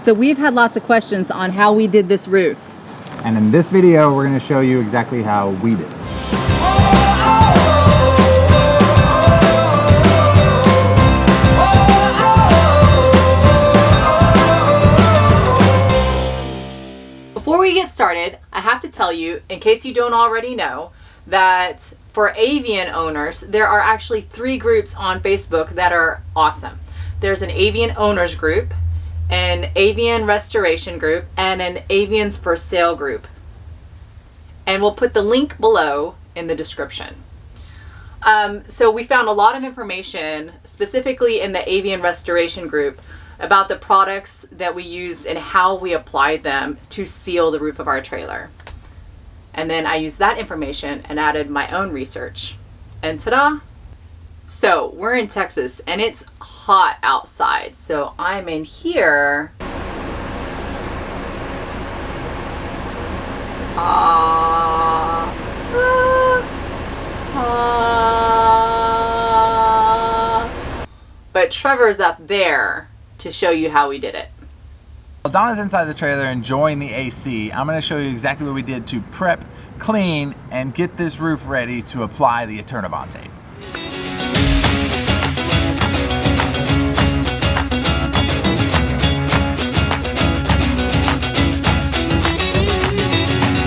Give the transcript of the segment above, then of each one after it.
So we've had lots of questions on how we did this roof. And in this video, we're going to show you exactly how we did it. Before we get started, I have to tell you, in case you don't already know, that for Avion owners, there are actually 3 groups on Facebook that are awesome. There's an Avion owners group, an Avion restoration group, and an Avion's for sale group. And we'll put the link below in the description. So we found a lot of information, specifically in the Avion restoration group, about the products that we used and how we applied them to seal the roof of our trailer. And then I used that information and added my own research. And ta-da! So we're in Texas and it's hot outside. So I'm in here. But Trevor's up there to show you how we did it. While Donna's inside the trailer enjoying the AC, I'm going to show you exactly what we did to prep, clean, and get this roof ready to apply the Eternabond tape.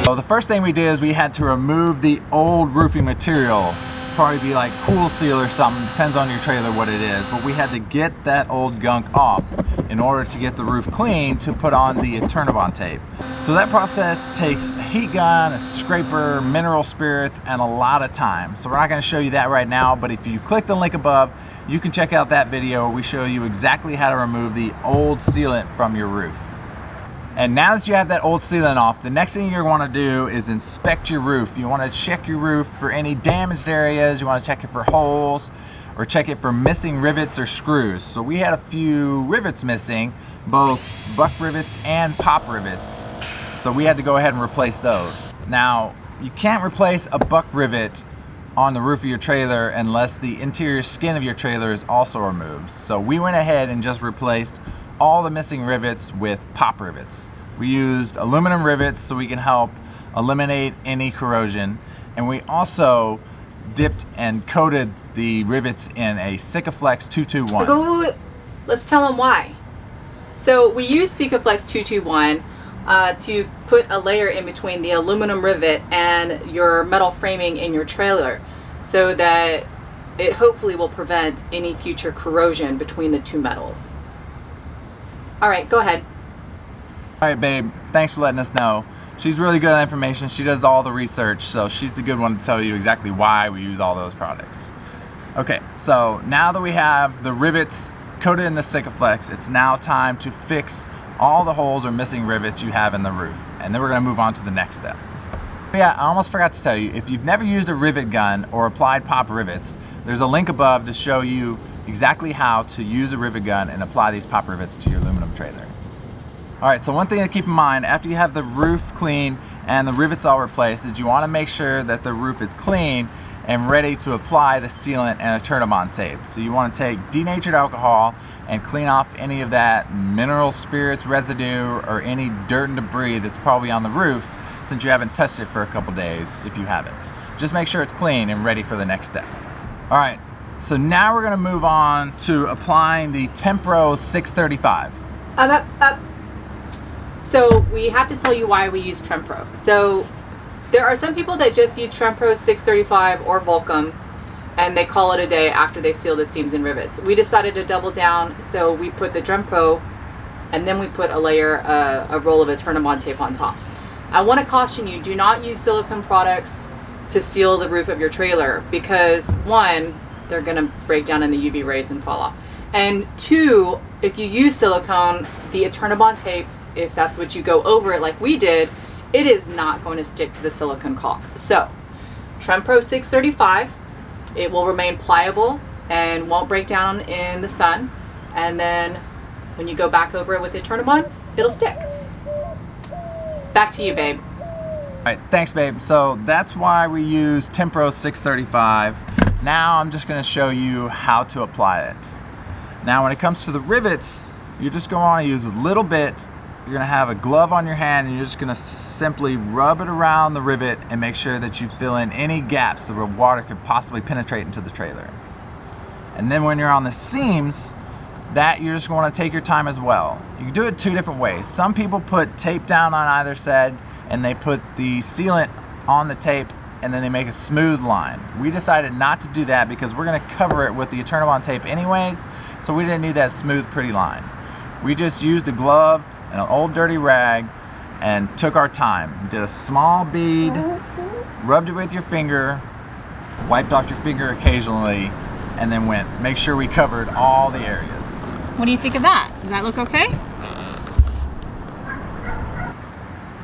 So the first thing we did is we had to remove the old roofing material. Probably be like Kool Seal or something, depends on your trailer what it is, but we had to get that old gunk off in order to get the roof clean to put on the Eternabond tape. So that process takes a heat gun, a scraper, mineral spirits, and a lot of time. So we're not going to show you that right now, but if you click the link above, you can check out that video where we show you exactly how to remove the old sealant from your roof. And now that you have that old sealant off, the next thing you're going to do is inspect your roof. You want to check your roof for any damaged areas. You want to check it for holes or check it for missing rivets or screws. So we had a few rivets missing, both buck rivets and pop rivets. So we had to go ahead and replace those. Now, you can't replace a buck rivet on the roof of your trailer unless the interior skin of your trailer is also removed. So we went ahead and just replaced all the missing rivets with pop rivets. We used aluminum rivets so we can help eliminate any corrosion, and we also dipped and coated the rivets in a Sikaflex 221. Wait. Let's tell them why. So we used Sikaflex 221 to put a layer in between the aluminum rivet and your metal framing in your trailer so that it hopefully will prevent any future corrosion between the two metals. All right, go ahead. All right, babe, thanks for letting us know. She's really good at information. She does all the research, so she's the good one to tell you exactly why we use all those products. Okay, so now that we have the rivets coated in the Sikaflex, it's now time to fix all the holes or missing rivets you have in the roof. And then we're gonna move on to the next step. Yeah, I almost forgot to tell you, if you've never used a rivet gun or applied pop rivets, there's a link above to show you exactly how to use a rivet gun and apply these pop rivets to your aluminum trailer. Alright, so one thing to keep in mind after you have the roof clean and the rivets all replaced is you want to make sure that the roof is clean and ready to apply the sealant and Eternabond tape. So you want to take denatured alcohol and clean off any of that mineral spirits residue or any dirt and debris that's probably on the roof since you haven't touched it for a couple days if you haven't. Just make sure it's clean and ready for the next step. Alright. So now we're going to move on to applying the Trempro 635. So we have to tell you why we use Trempro. So there are some people that just use Trempro 635 or Volcom and they call it a day after they seal the seams and rivets. We decided to double down, so we put the Trempro and then we put a layer, a roll of Eternabond tape on top. I want to caution you, do not use silicone products to seal the roof of your trailer because one, they're going to break down in the UV rays and fall off. And two, if you use silicone, the Eternabond tape, if that's what you go over it like we did, it is not going to stick to the silicone caulk. So, Trempro 635, it will remain pliable and won't break down in the sun. And then when you go back over it with Eternabond, it'll stick. Back to you, babe. Alright, thanks, babe. So that's why we use Trempro 635. Now I'm just going to show you how to apply it. Now when it comes to the rivets, you're just going to want to use a little bit. You're going to have a glove on your hand and you're just going to simply rub it around the rivet and make sure that you fill in any gaps where water could possibly penetrate into the trailer. And then when you're on the seams, that you're just going to take your time as well. You can do it two different ways. Some people put tape down on either side and they put the sealant on the tape and then they make a smooth line. We decided not to do that because we're going to cover it with the Eternabond tape anyways, so we didn't need that smooth, pretty line. We just used a glove and an old dirty rag and took our time. Did a small bead, rubbed it with your finger, wiped off your finger occasionally, and then make sure we covered all the areas. What do you think of that? Does that look okay?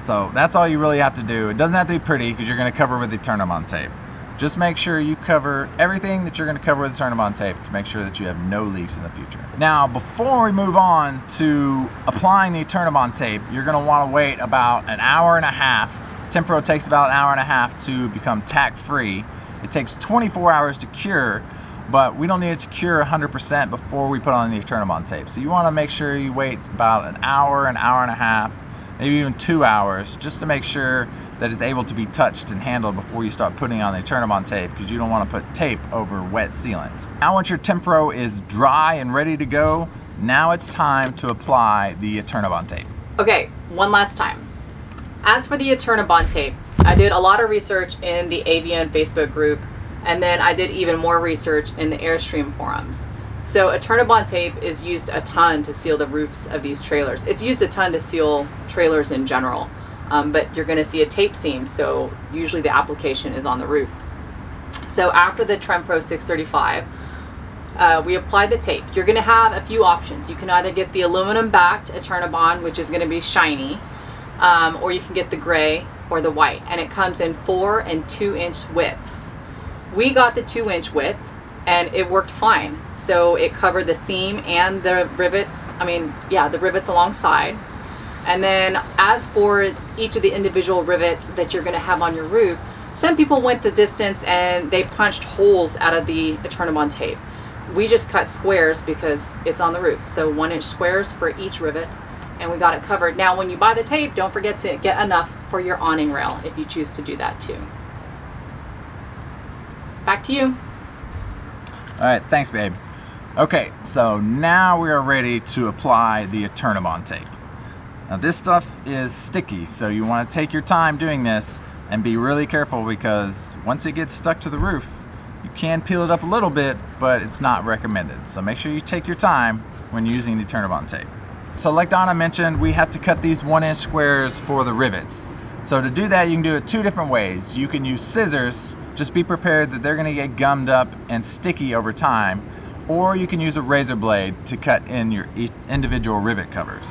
So that's all you really have to do. It doesn't have to be pretty because you're going to cover with the Eternabond tape. Just make sure you cover everything that you're going to cover with the Eternabond tape to make sure that you have no leaks in the future. Now, before we move on to applying the Eternabond tape, you're going to want to wait about an hour and a half. Trempro takes about an hour and a half to become tack-free. It takes 24 hours to cure, but we don't need it to cure 100% before we put on the Eternabond tape. So you want to make sure you wait about an hour and a half, maybe even 2 hours, just to make sure that it's able to be touched and handled before you start putting on the Eternabond tape, because you don't want to put tape over wet sealant. Now once your Trempro is dry and ready to go, now it's time to apply the Eternabond tape. Okay, one last time. As for the Eternabond tape, I did a lot of research in the Avion Facebook group, and then I did even more research in the Airstream forums. So Eternabond tape is used a ton to seal the roofs of these trailers. It's used a ton to seal trailers in general, but you're going to see a tape seam, so usually the application is on the roof. So after the Trempro 635, we applied the tape. You're going to have a few options. You can either get the aluminum backed Eternabond, which is going to be shiny, or you can get the gray or the white, and it comes in 4 and 2 inch widths. We got the 2-inch width and it worked fine. So it covered the seam and the rivets, the rivets alongside. And then as for each of the individual rivets that you're going to have on your roof, some people went the distance and they punched holes out of the Eternabond tape. We just cut squares because it's on the roof. So 1-inch squares for each rivet, and we got it covered. Now when you buy the tape, don't forget to get enough for your awning rail if you choose to do that too. Back to you. All right, thanks, babe. Okay, so now we are ready to apply the Eternabond tape. Now this stuff is sticky, so you want to take your time doing this and be really careful, because once it gets stuck to the roof, you can peel it up a little bit, but it's not recommended. So make sure you take your time when using the Eternabond tape. So like Donna mentioned, we have to cut these 1-inch squares for the rivets. So to do that, you can do it 2 different ways. You can use scissors. Just be prepared that they're going to get gummed up and sticky over time, or you can use a razor blade to cut in your individual rivet covers.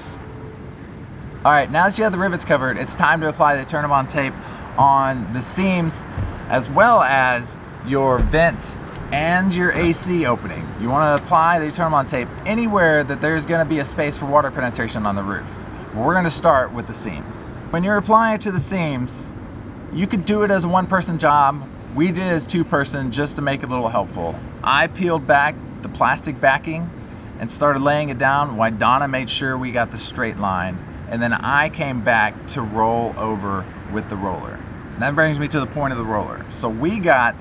Alright, now that you have the rivets covered, it's time to apply the Eternabond tape on the seams as well as your vents and your AC opening. You want to apply the Eternabond tape anywhere that there's going to be a space for water penetration on the roof. We're going to start with the seams. When you're applying it to the seams, you could do it as a 1-person job. We did it as 2-person just to make it a little helpful. I peeled back the plastic backing and started laying it down while Donna made sure we got the straight line, and then I came back to roll over with the roller. And that brings me to the point of the roller. So we got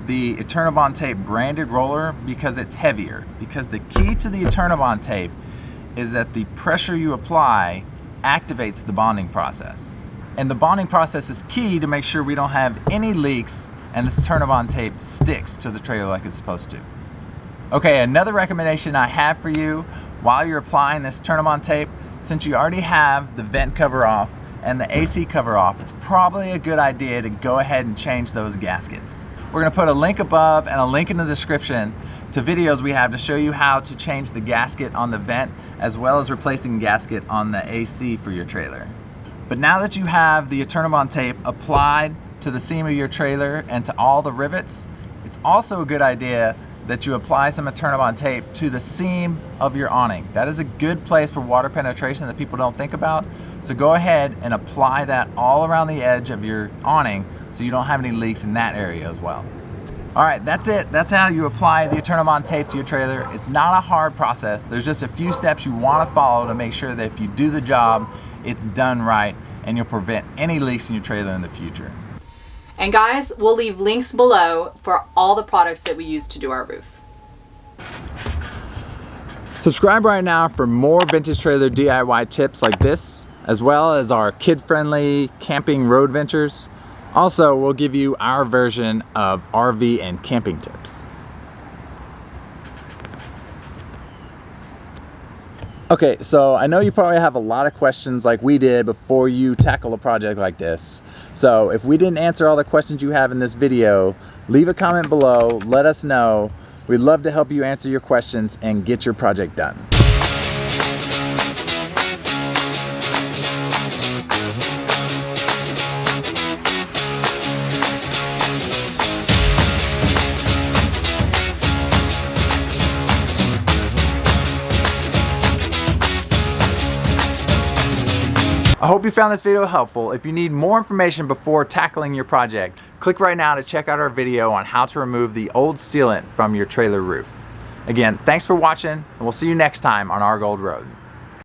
the Eternabond tape branded roller because it's heavier, because the key to the Eternabond tape is that the pressure you apply activates the bonding process. And the bonding process is key to make sure we don't have any leaks and this Eternabond tape sticks to the trailer like it's supposed to. Okay, another recommendation I have for you while you're applying this Eternabond tape, since you already have the vent cover off and the AC cover off, it's probably a good idea to go ahead and change those gaskets. We're going to put a link above and a link in the description to videos we have to show you how to change the gasket on the vent, as well as replacing the gasket on the AC for your trailer. But now that you have the Eternabond tape applied to the seam of your trailer and to all the rivets, it's also a good idea that you apply some Eternabond tape to the seam of your awning. That is a good place for water penetration that people don't think about. So go ahead and apply that all around the edge of your awning so you don't have any leaks in that area as well. All right, that's it. That's how you apply the Eternabond tape to your trailer. It's not a hard process. There's just a few steps you want to follow to make sure that if you do the job, it's done right and you'll prevent any leaks in your trailer in the future. And guys, we'll leave links below for all the products that we use to do our roof. Subscribe right now for more vintage trailer DIY tips like this, as well as our kid-friendly camping road ventures. Also, we'll give you our version of RV and camping tips. Okay, so I know you probably have a lot of questions like we did before you tackle a project like this. So if we didn't answer all the questions you have in this video, leave a comment below, let us know. We'd love to help you answer your questions and get your project done. I hope you found this video helpful. If you need more information before tackling your project, click right now to check out our video on how to remove the old sealant from your trailer roof. Again, thanks for watching, and we'll see you next time on Our Gold Road.